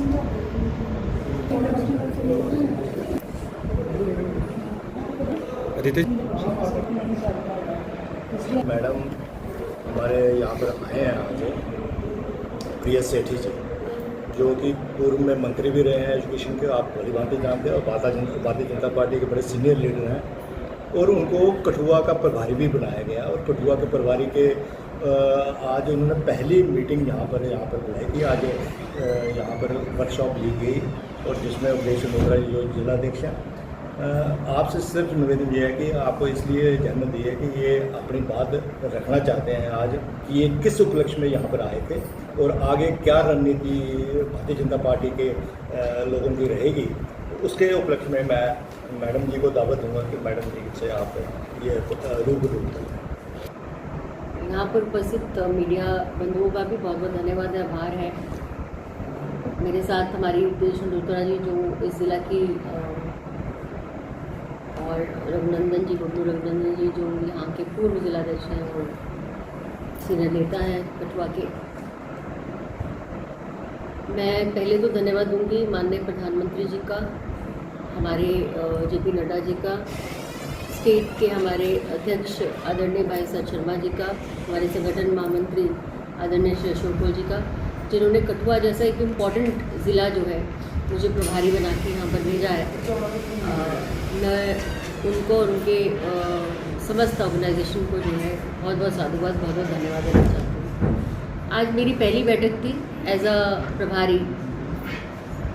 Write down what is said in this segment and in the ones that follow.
Madam हमारे यहाँ पर आए हैं आज प्रिया सेठी जी, जो कि पूर्व में मंत्री भी रहे हैं एजुकेशन के, आप भली भांति जानते हैं, और भारतीय जनता पार्टी के बड़े सीनियर लीडर हैं। और उनको कठुआ का प्रभारी भी बनाया गया, और कठुआ के प्रभारी के आज उन्होंने पहली मीटिंग यहाँ पर बुलाई थी। आज यहाँ पर वर्कशॉप ली गई, और जिसमें उपदेश लोधरा जो जिलाध्यक्ष हैं, आपसे सिर्फ निवेदन ये है कि आपको इसलिए जहमत दी है कि ये अपनी बात रखना चाहते हैं आज कि ये किस उपलक्ष्य में यहाँ पर आए थे, और आगे क्या रणनीति भारतीय जनता पार्टी के लोगों की रहेगी। उसके उपलक्ष्य में मैं मैडम जी को दावत दूंगा कि मैडम जी से आप ये रूबरू करें। यहाँ पर उपस्थित मीडिया बंधुओं का भी बहुत बहुत धन्यवाद, आभार है। मेरे साथ हमारी उपदेश लोधरा जी जो इस ज़िला की, और रघुनंदन जी, बबलू रघुनंदन जी जो यहाँ के पूर्व जिलाध्यक्ष हैं और सीनियर नेता हैं कठुआ के। मैं पहले तो धन्यवाद दूंगी माननीय प्रधानमंत्री जी का, हमारे जेपी नड्डा जी का, स्टेट के हमारे अध्यक्ष आदरणीय भाई साहब शर्मा जी का, हमारे संगठन महामंत्री आदरणीय श्री अशोक जी का, जिन्होंने कठुआ जैसा एक इम्पॉर्टेंट ज़िला जो है मुझे प्रभारी बना के यहाँ पर भेजा है। मैं उनको और उनके समस्त ऑर्गेनाइजेशन को जो है बहुत बहुत साधुवाद, बहुत बहुत धन्यवाद देना चाहती हूँ। आज मेरी पहली बैठक थी एज अ प्रभारी,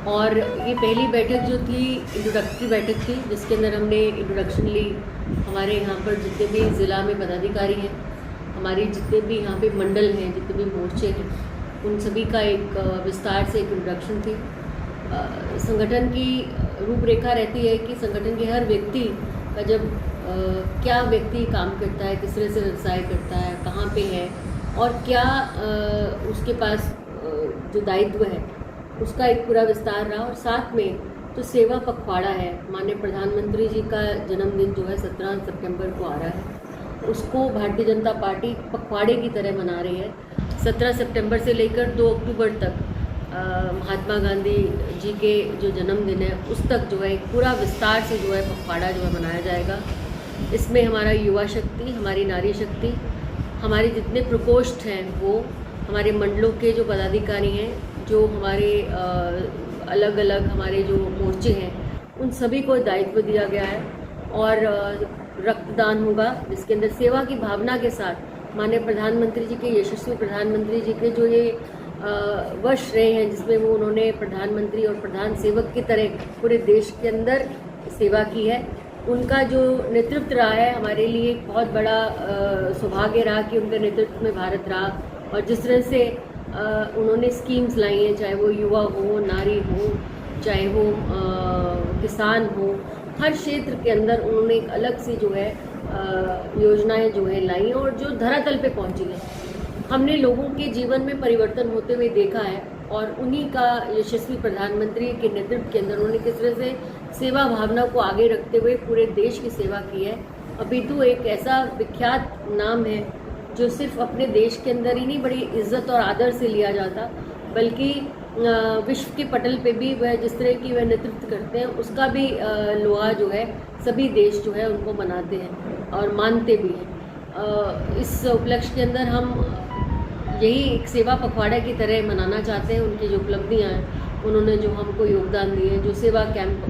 और ये पहली बैठक जो थी इंट्रोडक्टरी बैठक थी, जिसके अंदर हमने इंट्रोडक्शन ली। हमारे यहाँ पर जितने भी ज़िला में पदाधिकारी हैं, हमारे जितने भी यहाँ पे मंडल हैं, जितने भी मोर्चे हैं, उन सभी का एक विस्तार से एक इंट्रोडक्शन थी। संगठन की रूपरेखा रहती है कि संगठन के हर व्यक्ति का जब क्या व्यक्ति काम करता है, किस तरह से व्यवसाय करता है, कहाँ पे है, और क्या उसके पास जो दायित्व है उसका एक पूरा विस्तार रहा। और साथ में तो सेवा पखवाड़ा है, माननीय प्रधानमंत्री जी का जन्मदिन जो है 17 सितंबर को आ रहा है, उसको भारतीय जनता पार्टी पखवाड़े की तरह मना रही है। 17 सितंबर से लेकर 2 अक्टूबर तक महात्मा गांधी जी के जो जन्मदिन है उस तक जो है पूरा विस्तार से जो है पखवाड़ा जो है मनाया जाएगा। इसमें हमारा युवा शक्ति, हमारी नारी शक्ति, हमारे जितने प्रकोष्ठ हैं, वो हमारे मंडलों के जो पदाधिकारी हैं, जो हमारे अलग अलग हमारे जो मोर्चे हैं, उन सभी को दायित्व दिया गया है। और रक्तदान होगा, जिसके अंदर सेवा की भावना के साथ माननीय प्रधानमंत्री जी के, यशस्वी प्रधानमंत्री जी के जो ये वर्ष रहे हैं, जिसमें वो उन्होंने प्रधानमंत्री और प्रधान सेवक की तरह पूरे देश के अंदर सेवा की है, उनका जो नेतृत्व रहा है हमारे लिए एक बहुत बड़ा सौभाग्य रहा कि उनके नेतृत्व में भारत रहा। और जिस तरह से उन्होंने स्कीम्स लाई हैं, चाहे वो युवा हो, नारी हो, चाहे वो किसान हो, हर क्षेत्र के अंदर उन्होंने एक अलग से जो है योजनाएं जो है लाई, और जो धरातल पे पहुंची है। हमने लोगों के जीवन में परिवर्तन होते हुए देखा है, और उन्हीं का यशस्वी प्रधानमंत्री के नेतृत्व के अंदर उन्होंने किस तरह से सेवा भावना को आगे रखते हुए पूरे देश की सेवा की है। अपितु एक ऐसा विख्यात नाम है जो सिर्फ अपने देश के अंदर ही नहीं बड़ी इज्जत और आदर से लिया जाता, बल्कि विश्व के पटल पे भी वह जिस तरह की वह नेतृत्व करते हैं उसका भी लोहा जो है सभी देश जो है उनको मनाते हैं और मानते भी हैं। इस उपलक्ष्य के अंदर हम यही एक सेवा पखवाड़ा की तरह मनाना चाहते हैं। उनकी जो उपलब्धियाँ हैं, उन्होंने जो हमको योगदान दिए, जो सेवा कैंप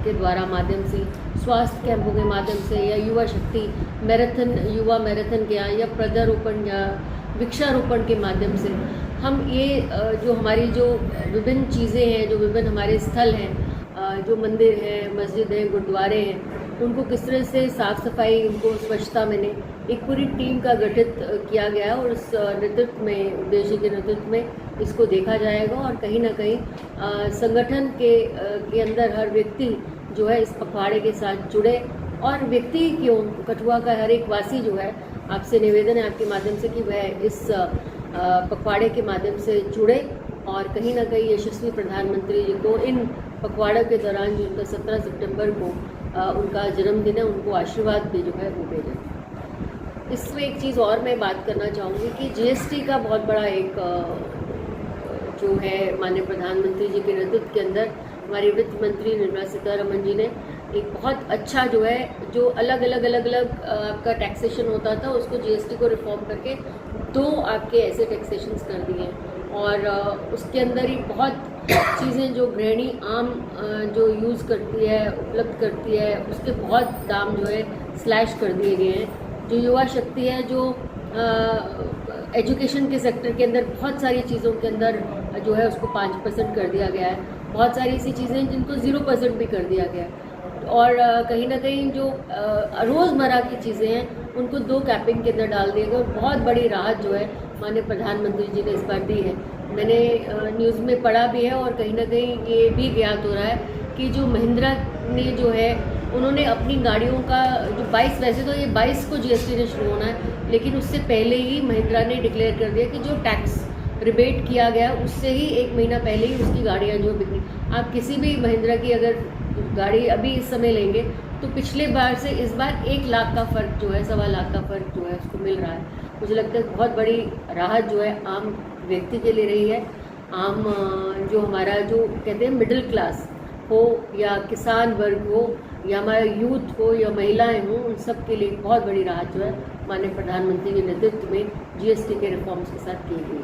के द्वारा माध्यम से, स्वास्थ्य कैंपों के माध्यम से, या युवा शक्ति मैराथन, युवा मैराथन के यहाँ, या पौधारोपण या वृक्षारोपण के माध्यम से हम ये जो हमारी जो विभिन्न चीज़ें हैं, जो विभिन्न हमारे स्थल हैं, जो मंदिर हैं, मस्जिद हैं, गुरुद्वारे हैं, उनको किस तरह से साफ़ सफाई, उनको स्वच्छता में एक पूरी टीम का गठित किया गया, और उस नेतृत्व में, उद्देश्य के नेतृत्व में इसको देखा जाएगा। और कहीं ना कहीं संगठन के अंदर हर व्यक्ति जो है इस पखवाड़े के साथ जुड़े, और व्यक्ति क्यों, कठुआ का हर एक वासी जो है, आपसे निवेदन है आपके माध्यम से कि वह इस पखवाड़े के माध्यम से जुड़े, और कहीं ना कहीं यशस्वी प्रधानमंत्री जी को इन पखवाड़े के दौरान जो उनका 17 सितंबर को उनका जन्मदिन है, उनको आशीर्वाद भी जो है वो भेजें। इसमें एक चीज़ और मैं बात करना चाहूँगी कि जीएसटी का बहुत बड़ा एक जो है माननीय प्रधानमंत्री जी के नेतृत्व के अंदर हमारी वित्त मंत्री निर्मला सीतारमण जी ने एक बहुत अच्छा जो है, जो अलग अलग आपका टैक्सेशन होता था उसको जीएसटी को रिफॉर्म करके 2 आपके ऐसे टैक्सेशंस कर दिए हैं। और उसके अंदर ही बहुत चीज़ें जो गृहिणी आम जो यूज़ करती है, उपलब्ध करती है, उसके बहुत दाम जो है स्लैश कर दिए गए हैं। जो युवा शक्ति है, जो एजुकेशन के सेक्टर के अंदर बहुत सारी चीज़ों के अंदर जो है उसको 5% कर दिया गया है। बहुत सारी ऐसी चीज़ें हैं जिनको 0% भी कर दिया गया है। और कहीं ना कहीं जो रोज़मर्रा की चीज़ें हैं उनको 2 कैपिंग के अंदर डाल दिया गया। और बहुत बड़ी राहत जो है माननीय प्रधानमंत्री जी ने इस बार दी है। मैंने न्यूज़ में पढ़ा भी है और कहीं ना कहीं ये भी ज्ञात हो रहा है कि जो महिंद्रा ने जो है उन्होंने अपनी गाड़ियों का जो 22, वैसे तो ये 22 को जीएसटी ने शुरू होना है, लेकिन उससे पहले ही महिंद्रा ने डिक्लेयर कर दिया कि जो टैक्स रिबेट किया गया उससे ही 1 महीना पहले ही उसकी गाड़ियाँ जो बिकनी। आप किसी भी महिंद्रा की अगर गाड़ी अभी इस समय लेंगे तो पिछले बार से इस बार 1 लाख का फ़र्क जो है, 1.25 लाख का फ़र्क जो है उसको मिल रहा है। मुझे लगता है बहुत बड़ी राहत जो है आम व्यक्ति के लिए रही है। आम जो हमारा जो कहते हैं मिडिल क्लास हो या किसान वर्ग हो या हमारा यूथ हो या महिलाएं हों, उन सब के लिए बहुत बड़ी राहत जो है माननीय प्रधानमंत्री के नेतृत्व में जीएसटी के रिफॉर्म्स के साथ की गई।